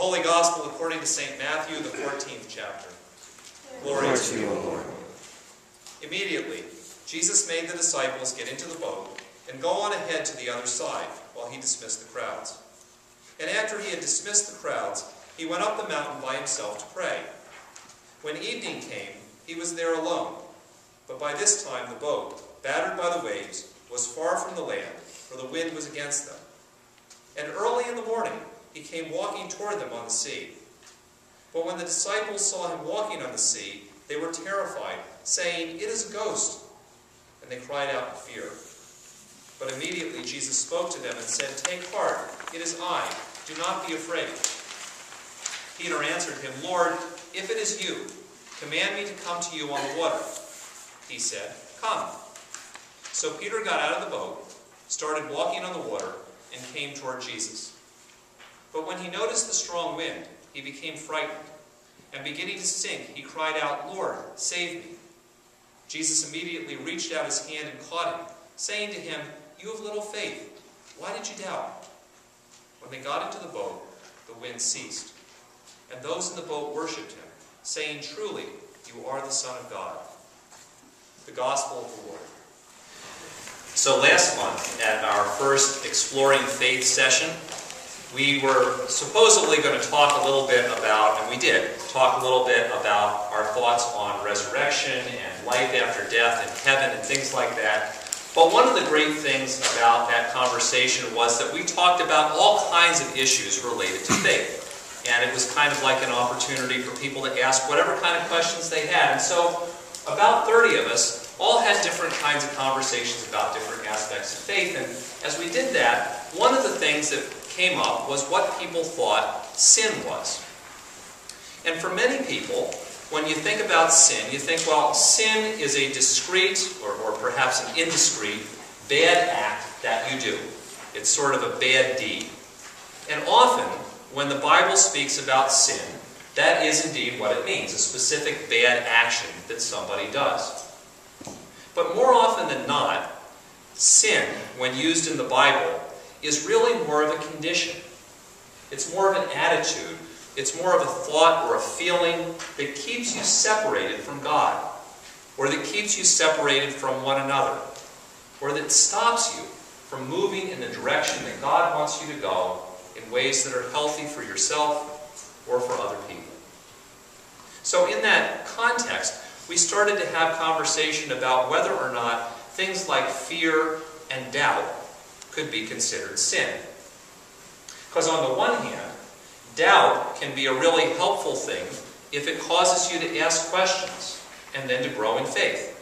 Holy Gospel according to St. Matthew, the 14th chapter. Glory to you, O Lord. Immediately, Jesus made the disciples get into the boat and go on ahead to the other side while he dismissed the crowds. And after he had dismissed the crowds, he went up the mountain by himself to pray. When evening came, he was there alone. But by this time the boat, battered by the waves, was far from the land, for the wind was against them. And early in the morning he came walking toward them on the sea. But when the disciples saw him walking on the sea, they were terrified, saying, "It is a ghost." And they cried out in fear. But immediately Jesus spoke to them and said, "Take heart, it is I. Do not be afraid." Peter answered him, "Lord, if it is you, command me to come to you on the water." He said, "Come." So Peter got out of the boat, started walking on the water, and came toward Jesus. But when he noticed the strong wind, he became frightened, and beginning to sink, he cried out, "Lord, save me." Jesus immediately reached out his hand and caught him, saying to him, "You have little faith. Why did you doubt?" When they got into the boat, the wind ceased, and those in the boat worshipped him, saying, "Truly, you are the Son of God." The Gospel of the Lord. So last month, at our first Exploring Faith session, we were supposedly going to talk a little bit about, and we did, talk a little bit about our thoughts on resurrection and life after death and heaven and things like that. But one of the great things about that conversation was that we talked about all kinds of issues related to faith. And it was kind of like an opportunity for people to ask whatever kind of questions they had. And so about 30 of us all had different kinds of conversations about different aspects of faith. And as we did that, one of the things that came up was what people thought sin was. And for many people, when you think about sin, you think, well, sin is a discrete, or perhaps an indiscreet, bad act that you do. It's sort of a bad deed. And often, when the Bible speaks about sin, that is indeed what it means, a specific bad action that somebody does. But more often than not, sin, when used in the Bible, is really more of a condition. It's more of an attitude. It's more of a thought or a feeling that keeps you separated from God, or that keeps you separated from one another, or that stops you from moving in the direction that God wants you to go in ways that are healthy for yourself or for other people. So in that context, we started to have conversation about whether or not things like fear and doubt could be considered sin. Because on the one hand, doubt can be a really helpful thing if it causes you to ask questions and then to grow in faith.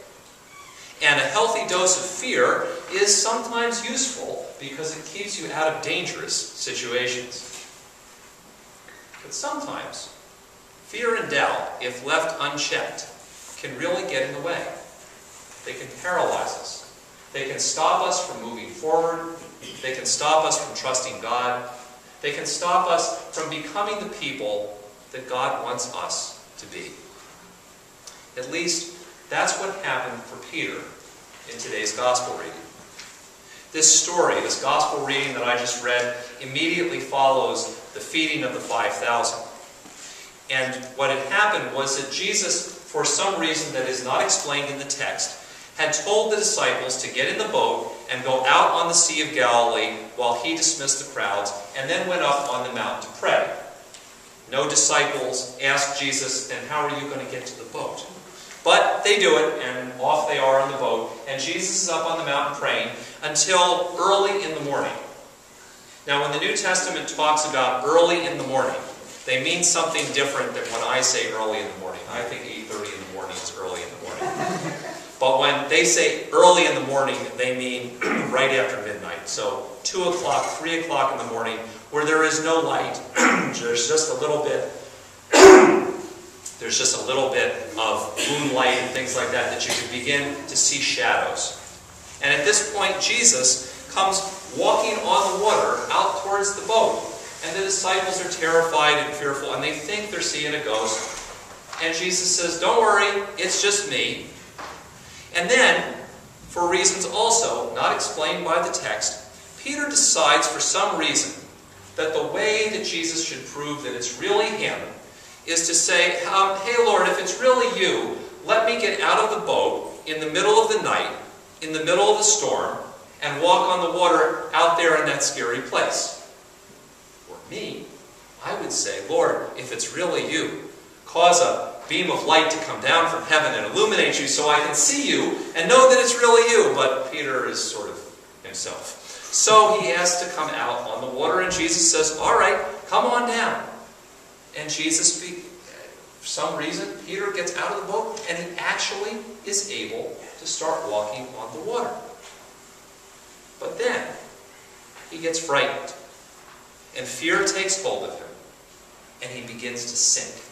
And a healthy dose of fear is sometimes useful because it keeps you out of dangerous situations. But sometimes, fear and doubt, if left unchecked, can really get in the way. They can paralyze us. They can stop us from moving forward. They can stop us from trusting God. They can stop us from becoming the people that God wants us to be. At least, that's what happened for Peter in today's Gospel reading. This story, this Gospel reading that I just read, immediately follows the feeding of the 5,000. And what had happened was that Jesus, for some reason that is not explained in the text, had told the disciples to get in the boat and go out on the Sea of Galilee while he dismissed the crowds, and then went up on the mountain to pray. No disciples asked Jesus, "Then how are you going to get to the boat?" But they do it, and off they are on the boat, and Jesus is up on the mountain praying until early in the morning. Now, when the New Testament talks about early in the morning, they mean something different than when I say early in the morning. I think 8:30 in the morning is early in the morning. But when they say early in the morning, they mean right after midnight. So 2 o'clock, 3 o'clock in the morning, where there is no light. There's just a little bit of moonlight and things like that, that you can begin to see shadows. And at this point, Jesus comes walking on the water out towards the boat. And the disciples are terrified and fearful, and they think they're seeing a ghost. And Jesus says, "Don't worry, it's just me." And then, for reasons also not explained by the text, Peter decides for some reason that the way that Jesus should prove that it's really him is to say, hey Lord, if it's really you, let me get out of the boat in the middle of the night, in the middle of the storm, and walk on the water out there in that scary place. For me, I would say, Lord, if it's really you, cause a beam of light to come down from heaven and illuminate you so I can see you and know that it's really you. But Peter is sort of himself. So he has to come out on the water, and Jesus says, all right, come on down. And Jesus, for some reason, Peter gets out of the boat, and he actually is able to start walking on the water. But then, he gets frightened, and fear takes hold of him, and he begins to sink.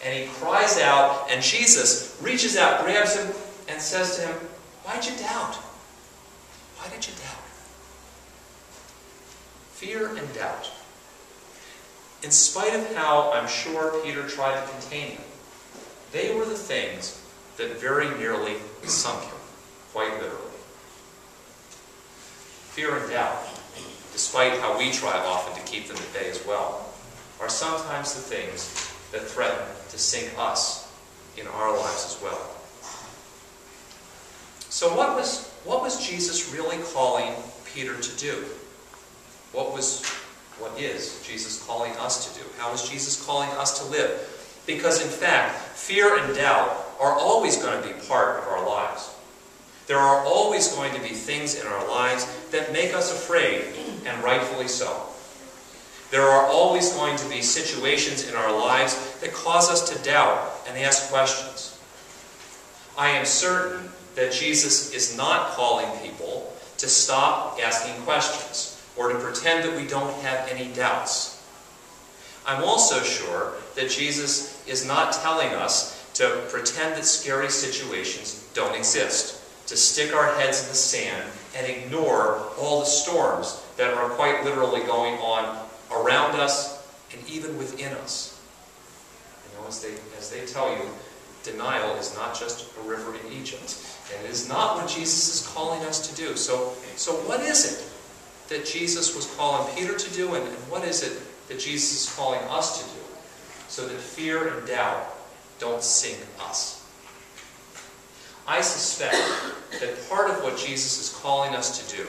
And he cries out, and Jesus reaches out, grabs him, and says to him, why'd you doubt? Why did you doubt? Fear and doubt. In spite of how I'm sure Peter tried to contain them, they were the things that very nearly sunk him, quite literally. Fear and doubt, despite how we try often to keep them at bay as well, are sometimes the things that threaten to sink us in our lives as well. So what was Jesus really calling Peter to do? What is Jesus calling us to do? How is Jesus calling us to live? Because in fact, fear and doubt are always going to be part of our lives. There are always going to be things in our lives that make us afraid, and rightfully so. There are always going to be situations in our lives that cause us to doubt and ask questions. I am certain that Jesus is not calling people to stop asking questions or to pretend that we don't have any doubts. I'm also sure that Jesus is not telling us to pretend that scary situations don't exist, to stick our heads in the sand and ignore all the storms that are quite literally going on around us and even within us. You know, as they tell you, denial is not just a river in Egypt. And it is not what Jesus is calling us to do. So what is it that Jesus was calling Peter to do, and what is it that Jesus is calling us to do, so that fear and doubt don't sink us? I suspect that part of what Jesus is calling us to do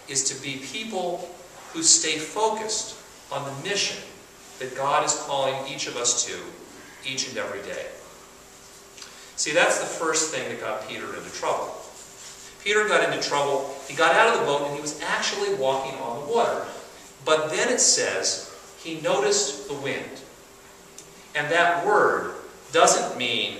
is to be people who stay focused on the mission that God is calling each of us to each and every day. See, that's the first thing that got Peter into trouble. Peter got into trouble, he got out of the boat, and he was actually walking on the water. But then it says, he noticed the wind. And that word doesn't mean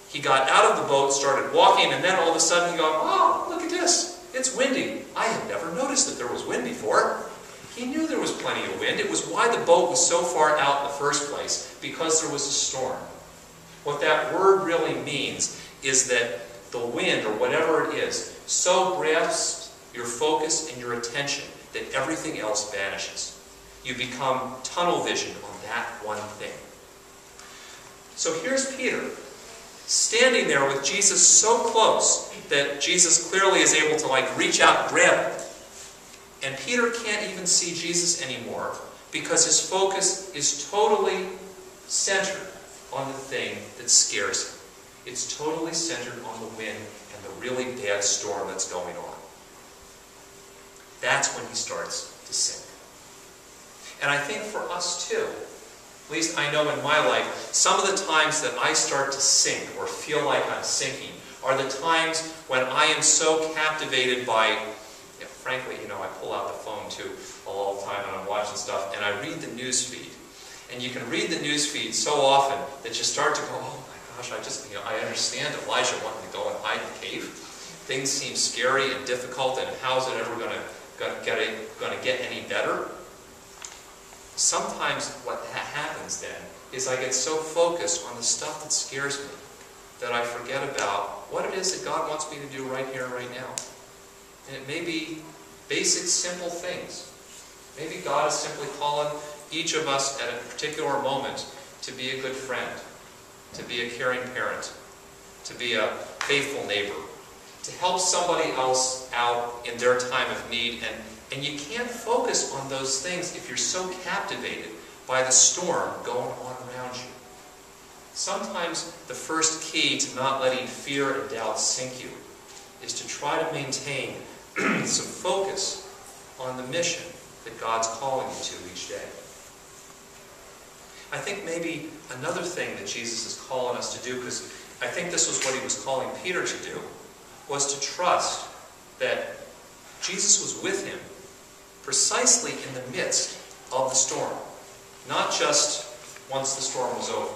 he got out of the boat, started walking, and then all of a sudden he goes, oh, look at this, it's windy. I had never noticed that there was wind before. He knew there was plenty of wind. It was why the boat was so far out in the first place, because there was a storm. What that word really means is that the wind, or whatever it is, so grasps your focus and your attention that everything else vanishes. You become tunnel vision on that one thing. So here's Peter, standing there with Jesus so close that Jesus clearly is able to reach out and grab him. And Peter can't even see Jesus anymore because his focus is totally centered on the thing that scares him. It's totally centered on the wind and the really bad storm that's going on. That's when he starts to sink. And I think for us too, at least I know in my life, some of the times that I start to sink or feel like I'm sinking are the times when I am so captivated by, frankly, I pull out the phone too all the time and I'm watching stuff and I read the news feed. And you can read the news feed so often that you start to go, oh my gosh, I understand Elijah wanting to go and hide in the cave. Things seem scary and difficult, and how's it ever going to get any better? Sometimes what happens then is I get so focused on the stuff that scares me that I forget about what it is that God wants me to do right here and right now. And it may be basic, simple things. Maybe God is simply calling each of us at a particular moment to be a good friend, to be a caring parent, to be a faithful neighbor, to help somebody else out in their time of need And you can't focus on those things if you're so captivated by the storm going on around you. Sometimes the first key to not letting fear and doubt sink you is to try to maintain some focus on the mission that God's calling you to each day. I think maybe another thing that Jesus is calling us to do, because I think this was what he was calling Peter to do, was to trust that Jesus was with him precisely in the midst of the storm, not just once the storm was over.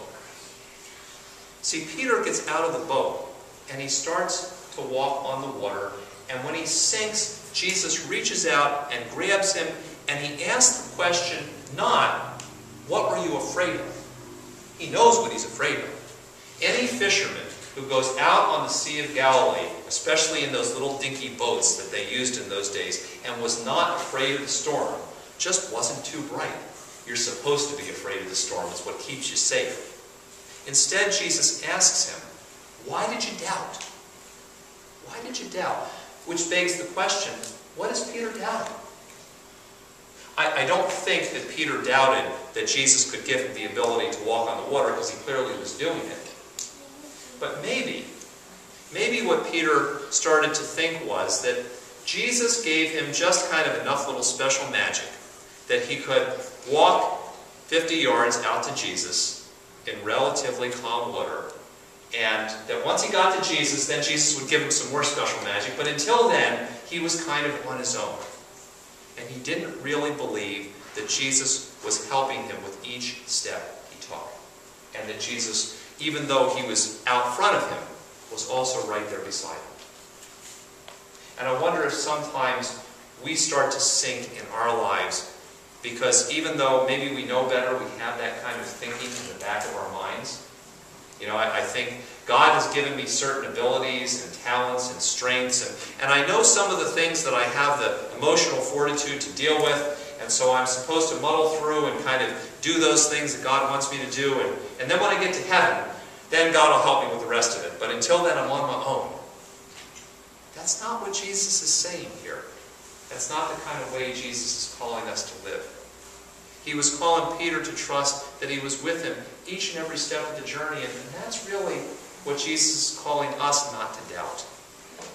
See, Peter gets out of the boat and he starts to walk on the water, and when he sinks, Jesus reaches out and grabs him, and he asks the question not, what were you afraid of? He knows what he's afraid of. Any fisherman who goes out on the Sea of Galilee, especially in those little dinky boats that they used in those days, and was not afraid of the storm, just wasn't too bright. You're supposed to be afraid of the storm. It's what keeps you safe. Instead, Jesus asks him, why did you doubt? Why did you doubt? Which begs the question, what is Peter doubting? I don't think that Peter doubted that Jesus could give him the ability to walk on the water, because he clearly was doing it. But maybe what Peter started to think was that Jesus gave him just kind of enough little special magic that he could walk 50 yards out to Jesus in relatively calm water, and that once he got to Jesus, then Jesus would give him some more special magic, but until then, he was kind of on his own. And he didn't really believe that Jesus was helping him with each step he took. And that Jesus, even though he was out front of him, was also right there beside him. And I wonder if sometimes we start to sink in our lives because even though maybe we know better, we have that kind of thinking in the back of our minds. You know, I think God has given me certain abilities and talents and strengths, and I know some of the things that I have the emotional fortitude to deal with, and so I'm supposed to muddle through and kind of do those things that God wants me to do, and then when I get to heaven, then God will help me with the rest of it. But until then, I'm on my own. That's not what Jesus is saying here. That's not the kind of way Jesus is calling us to live. He was calling Peter to trust that he was with him each and every step of the journey, and that's really what Jesus is calling us not to doubt.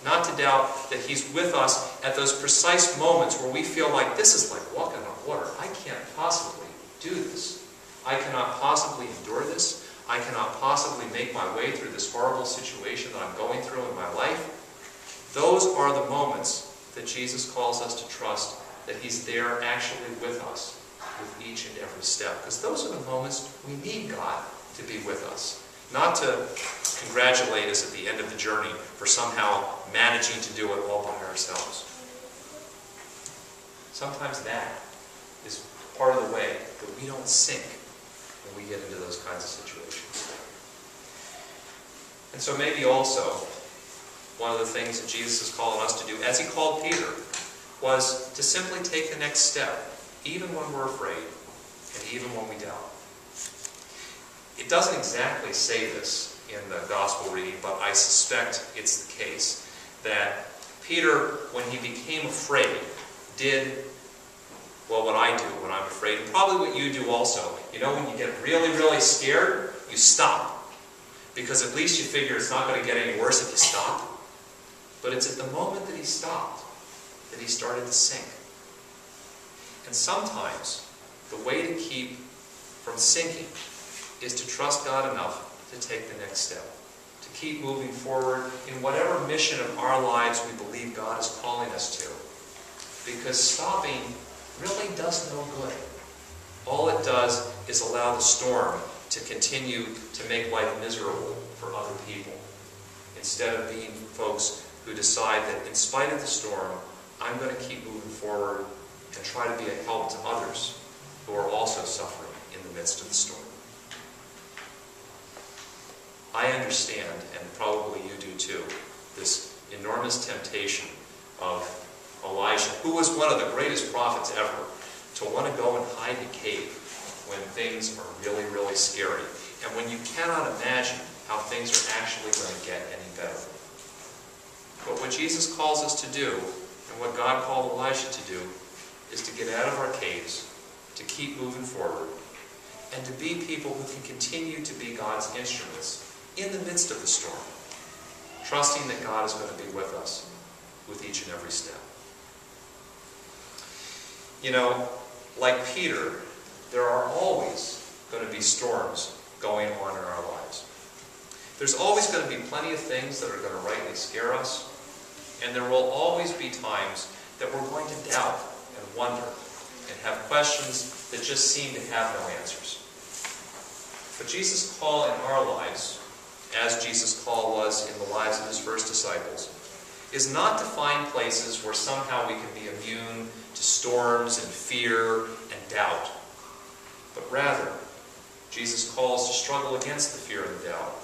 Not to doubt that he's with us at those precise moments where we feel like this is like walking on water. I can't possibly do this. I cannot possibly endure this. I cannot possibly make my way through this horrible situation that I'm going through in my life. Those are the moments that Jesus calls us to trust that he's there actually with us with each and every step. Because those are the moments we need God to be with us. Not to congratulate us at the end of the journey for somehow managing to do it all by ourselves. Sometimes that is part of the way that we don't sink when we get into those kinds of situations. And so maybe also one of the things that Jesus is calling us to do, as he called Peter, was to simply take the next step, even when we're afraid, and even when we doubt. It doesn't exactly say this in the gospel reading, but I suspect it's the case that Peter, when he became afraid, did, well, what I do when I'm afraid, and probably what you do also. You know, when you get really, really scared, you stop. Because at least you figure it's not going to get any worse if you stop. But it's at the moment that he stopped that he started to sink. And sometimes the way to keep from sinking is to trust God enough to take the next step, to keep moving forward in whatever mission of our lives we believe God is calling us to. Because stopping really does no good. All it does is allow the storm to continue to make life miserable for other people, instead of being folks who decide that in spite of the storm, I'm going to keep moving forward and try to be a help to others who are also suffering in the midst of the storm. I understand, and probably you do too, this enormous temptation of Elijah, who was one of the greatest prophets ever, to want to go and hide in a cave when things are really, really scary, and when you cannot imagine how things are actually going to get any better. But what Jesus calls us to do, and what God called Elijah to do, get out of our caves, to keep moving forward, and to be people who can continue to be God's instruments in the midst of the storm, trusting that God is going to be with us with each and every step. You know, like Peter, there are always going to be storms going on in our lives. There's always going to be plenty of things that are going to rightly scare us, and there will always be times that we're going to doubt and wonder and have questions that just seem to have no answers. But Jesus' call in our lives, as Jesus' call was in the lives of his first disciples, is not to find places where somehow we can be immune to storms and fear and doubt. But rather, Jesus calls to struggle against the fear and the doubt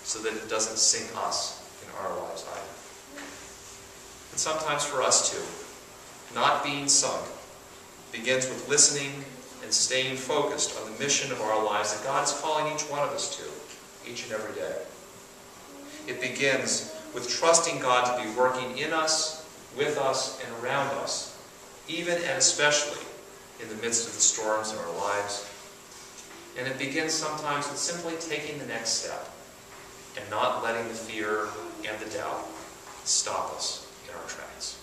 so that it doesn't sink us in our lives either. And sometimes for us too, not being sunk begins with listening and staying focused on the mission of our lives that God is calling each one of us to, each and every day. It begins with trusting God to be working in us, with us, and around us, even and especially in the midst of the storms in our lives. And it begins sometimes with simply taking the next step and not letting the fear and the doubt stop us in our tracks.